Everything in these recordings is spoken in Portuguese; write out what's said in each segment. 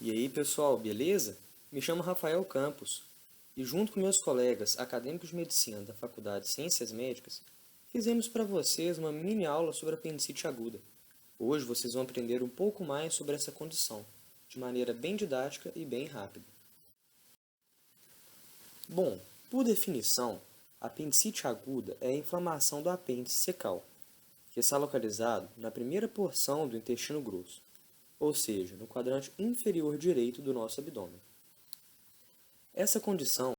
E aí, pessoal, beleza? Me chamo Rafael Campos e, junto com meus colegas acadêmicos de medicina da Faculdade de Ciências Médicas, fizemos para vocês uma mini aula sobre apendicite aguda. Hoje vocês vão aprender um pouco mais sobre essa condição, de maneira bem didática e bem rápida. Bom, por definição, a apendicite aguda é a inflamação do apêndice secal, que está localizado na primeira porção do intestino grosso, ou seja, no quadrante inferior direito do nosso abdômen. Essa condição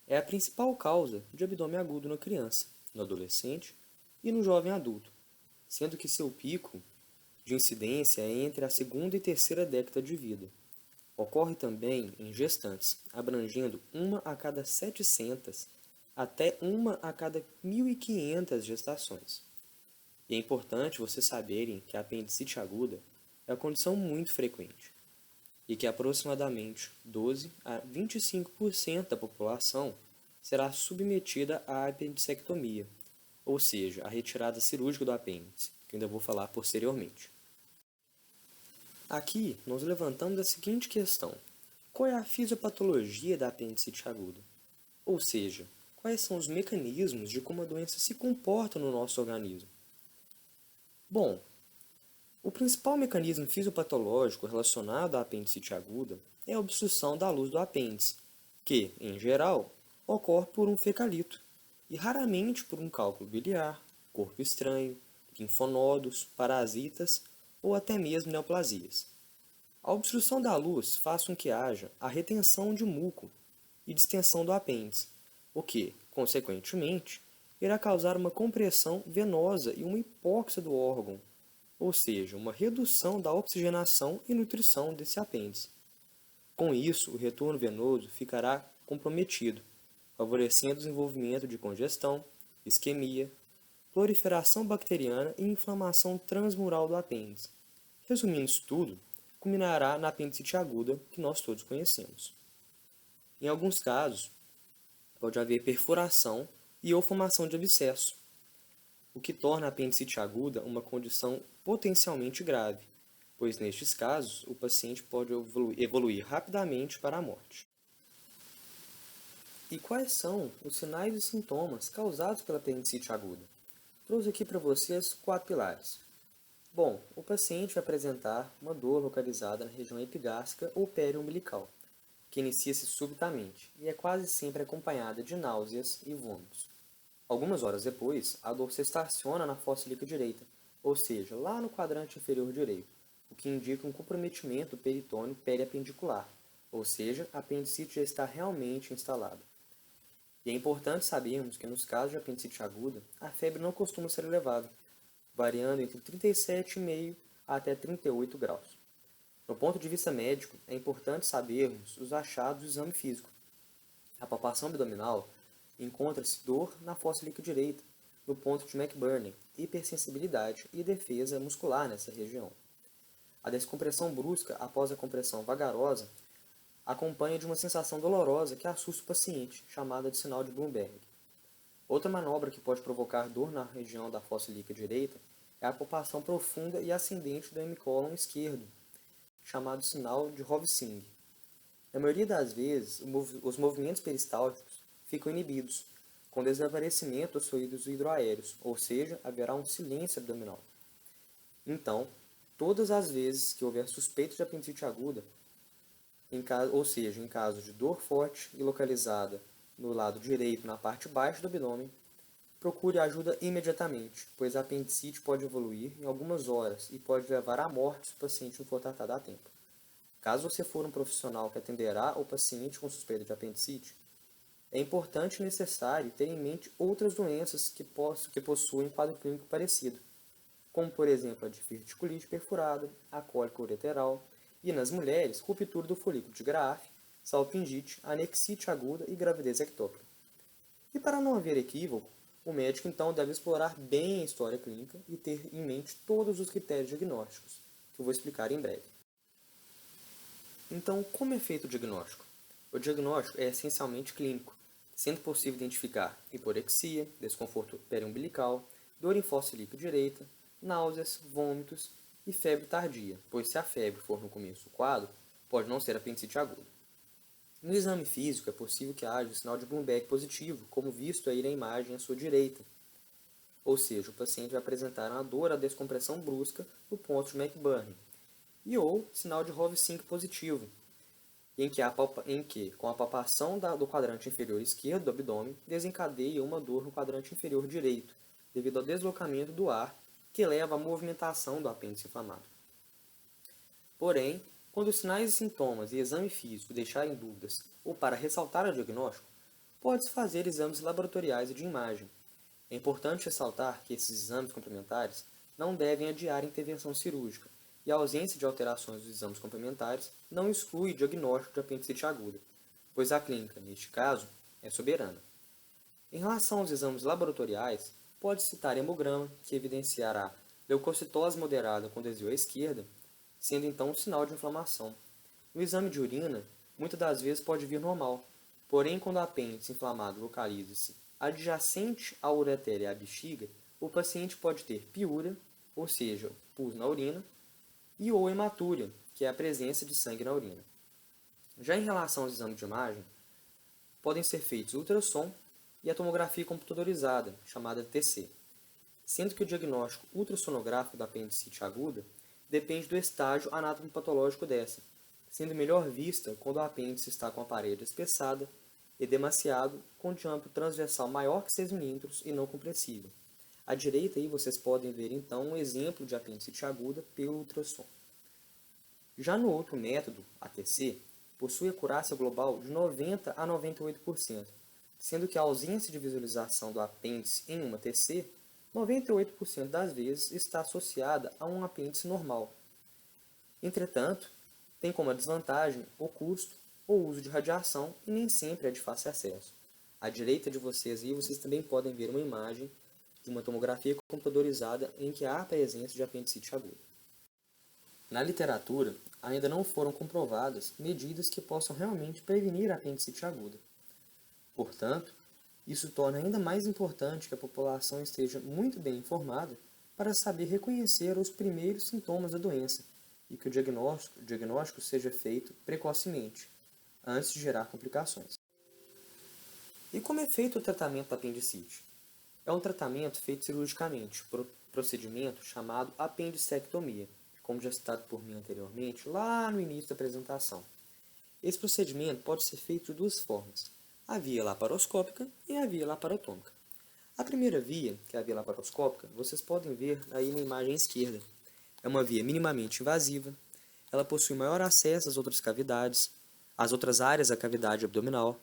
é a principal causa de abdômen agudo na criança, no adolescente e no jovem adulto, sendo que seu pico de incidência é entre a segunda e terceira década de vida. Ocorre também em gestantes, abrangendo uma a cada 700 até uma a cada 1.500 gestações. E é importante vocês saberem que a apendicite aguda é uma condição muito frequente e que aproximadamente 12 a 25% da população será submetida à apendicectomia, ou seja, a retirada cirúrgica do apêndice, que ainda vou falar posteriormente. Aqui, nós levantamos a seguinte questão: qual é a fisiopatologia da apendicite aguda? Ou seja, quais são os mecanismos de como a doença se comporta no nosso organismo? Bom, o principal mecanismo fisiopatológico relacionado à apendicite aguda é a obstrução da luz do apêndice, que, em geral, ocorre por um fecalito, e raramente por um cálculo biliar, corpo estranho, linfonodos, parasitas ou até mesmo neoplasias. A obstrução da luz faz com que haja a retenção de muco e distensão do apêndice, o que, consequentemente, irá causar uma compressão venosa e uma hipóxia do órgão, ou seja, uma redução da oxigenação e nutrição desse apêndice. Com isso, o retorno venoso ficará comprometido, favorecendo o desenvolvimento de congestão, isquemia, proliferação bacteriana e inflamação transmural do apêndice. Resumindo isso tudo, culminará na apendicite aguda que nós todos conhecemos. Em alguns casos, pode haver perfuração e ou formação de abscesso, o que torna a apendicite aguda uma condição potencialmente grave, pois nestes casos o paciente pode evoluir rapidamente para a morte. E quais são os sinais e sintomas causados pela apendicite aguda? Trouxe aqui para vocês 4 pilares. Bom, o paciente vai apresentar uma dor localizada na região epigástrica ou periumbilical, que inicia-se subitamente e é quase sempre acompanhada de náuseas e vômitos. Algumas horas depois, a dor se estaciona na fossa ilíaca direita, ou seja, lá no quadrante inferior direito, o que indica um comprometimento peritônio periapendicular, ou seja, a apendicite já está realmente instalada. E é importante sabermos que nos casos de apendicite aguda, a febre não costuma ser elevada, variando entre 37,5 até 38 graus. Do ponto de vista médico, é importante sabermos os achados do exame físico. A palpação abdominal encontra-se dor na fossa ilíaca direita, no ponto de McBurney, hipersensibilidade e defesa muscular nessa região. A descompressão brusca após a compressão vagarosa acompanha de uma sensação dolorosa que assusta o paciente, chamada de sinal de Bloomberg. Outra manobra que pode provocar dor na região da fossa ilíaca direita é a palpação profunda e ascendente do hemicólon esquerdo, chamado sinal de Rovsing. Na maioria das vezes, os movimentos peristálticos ficam inibidos, com desaparecimento dos fluidos hidroaéreos, ou seja, haverá um silêncio abdominal. Então, todas as vezes que houver suspeita de apendicite aguda, em caso de dor forte e localizada no lado direito, na parte baixa do abdômen, procure ajuda imediatamente, pois a apendicite pode evoluir em algumas horas e pode levar à morte se o paciente não for tratado a tempo. Caso você for um profissional que atenderá o paciente com suspeita de apendicite, é importante e necessário ter em mente outras doenças que possuem quadro clínico parecido, como por exemplo a diverticulite perfurada, a cólica ureteral e, nas mulheres, ruptura do folículo de Graafi, salpingite, anexite aguda e gravidez ectópica. E para não haver equívoco, o médico então deve explorar bem a história clínica e ter em mente todos os critérios diagnósticos, que eu vou explicar em breve. Então, como é feito o diagnóstico? O diagnóstico é essencialmente clínico, sendo possível identificar hiporexia, desconforto periumbilical, dor em fossa ilíaca direita, náuseas, vômitos e febre tardia, pois se a febre for no começo do quadro, pode não ser apendicite aguda. No exame físico, é possível que haja um sinal de Bloomberg positivo, como visto aí na imagem à sua direita. Ou seja, o paciente vai apresentar uma dor à descompressão brusca no ponto de McBurney. Ou sinal de Hove-5 positivo, em que, com a palpação do quadrante inferior esquerdo do abdômen, desencadeia uma dor no quadrante inferior direito, devido ao deslocamento do ar que leva à movimentação do apêndice inflamado. Porém, quando os sinais e sintomas e exame físico deixarem dúvidas ou para ressaltar o diagnóstico, pode-se fazer exames laboratoriais e de imagem. É importante ressaltar que esses exames complementares não devem adiar a intervenção cirúrgica, e a ausência de alterações dos exames complementares não exclui o diagnóstico de apendicite aguda, pois a clínica, neste caso, é soberana. Em relação aos exames laboratoriais, pode-se citar hemograma, que evidenciará leucocitose moderada com desvio à esquerda, sendo então um sinal de inflamação. No exame de urina, muitas das vezes pode vir normal, porém quando o apêndice inflamado localiza-se adjacente à ureter e à bexiga, o paciente pode ter piúria, ou seja, pus na urina, ou hematúria, que é a presença de sangue na urina. Já em relação aos exames de imagem, podem ser feitos ultrassom e a tomografia computadorizada, chamada TC, sendo que o diagnóstico ultrassonográfico da apendicite aguda depende do estágio anatomopatológico dessa, sendo melhor vista quando o apêndice está com a parede espessada, edemaciado, com diâmetro transversal maior que 6 mm e não compressível. À direita aí vocês podem ver então um exemplo de apendicite aguda pelo ultrassom. Já no outro método, ATC, possui acurácia global de 90 a 98%, sendo que a ausência de visualização do apêndice em uma TC, 98% das vezes está associada a um apêndice normal. Entretanto, tem como desvantagem o custo ou uso de radiação e nem sempre é de fácil acesso. À direita de vocês aí, vocês também podem ver uma imagem de uma tomografia computadorizada em que há a presença de apendicite aguda. Na literatura, ainda não foram comprovadas medidas que possam realmente prevenir a apendicite aguda. Portanto, isso torna ainda mais importante que a população esteja muito bem informada para saber reconhecer os primeiros sintomas da doença e que o diagnóstico seja feito precocemente, antes de gerar complicações. E como é feito o tratamento da apendicite? É um tratamento feito cirurgicamente, procedimento chamado apendicectomia, como já citado por mim anteriormente, lá no início da apresentação. Esse procedimento pode ser feito de duas formas, a via laparoscópica e a via laparotômica. A primeira via, que é a via laparoscópica, vocês podem ver aí na imagem esquerda. É uma via minimamente invasiva, ela possui maior acesso às outras cavidades, às outras áreas da cavidade abdominal,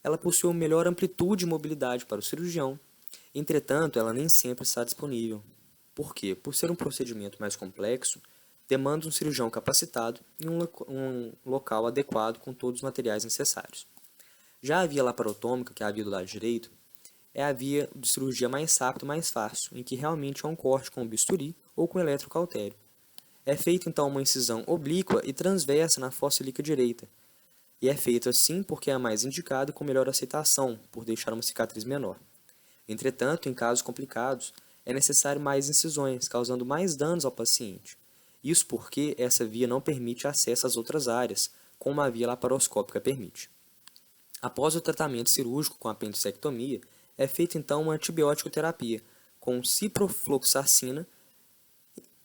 ela possui uma melhor amplitude e mobilidade para o cirurgião, entretanto, ela nem sempre está disponível. Por quê? Por ser um procedimento mais complexo, demanda um cirurgião capacitado e um local adequado com todos os materiais necessários. Já a via laparotômica, que é a via do lado direito, é a via de cirurgia mais rápida e mais fácil, em que realmente é um corte com bisturi ou com eletrocautério. É feita então uma incisão oblíqua e transversa na fossa ilíaca direita, e é feita assim porque é a mais indicada e com melhor aceitação, por deixar uma cicatriz menor. Entretanto, em casos complicados, é necessário mais incisões, causando mais danos ao paciente. Isso porque essa via não permite acesso às outras áreas, como a via laparoscópica permite. Após o tratamento cirúrgico com apendicectomia, é feita então uma antibiótico-terapia, com ciprofloxacina,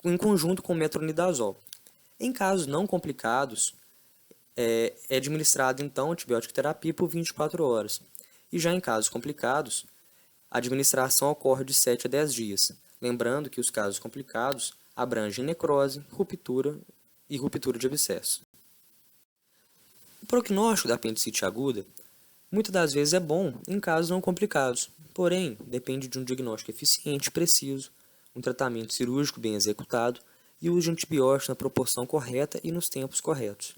em conjunto com metronidazol. Em casos não complicados, é administrado então antibiótico-terapia por 24 horas. E já em casos complicados, a administração ocorre de 7 a 10 dias, lembrando que os casos complicados abrangem necrose, ruptura e ruptura de abscesso. O prognóstico da apendicite aguda muitas das vezes é bom em casos não complicados, porém depende de um diagnóstico eficiente e preciso, um tratamento cirúrgico bem executado e o uso de antibióticos na proporção correta e nos tempos corretos.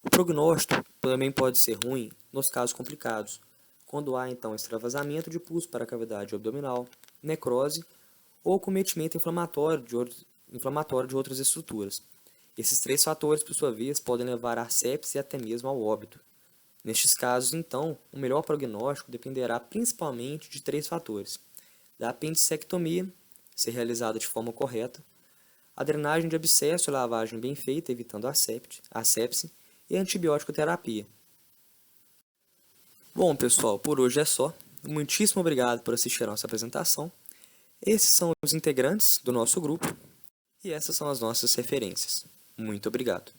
O prognóstico também pode ser ruim nos casos complicados, quando há então extravasamento de pus para a cavidade abdominal, necrose ou cometimento inflamatório de outras estruturas. Esses 3 fatores, por sua vez, podem levar à sepse e até mesmo ao óbito. Nestes casos, então, o melhor prognóstico dependerá principalmente de 3 fatores: da apendicectomia, ser realizada de forma correta, a drenagem de abscesso e lavagem bem feita, evitando a sepse, e a antibiótico terapia. Bom, pessoal, por hoje é só. Muitíssimo obrigado por assistir a nossa apresentação. Esses são os integrantes do nosso grupo e essas são as nossas referências. Muito obrigado.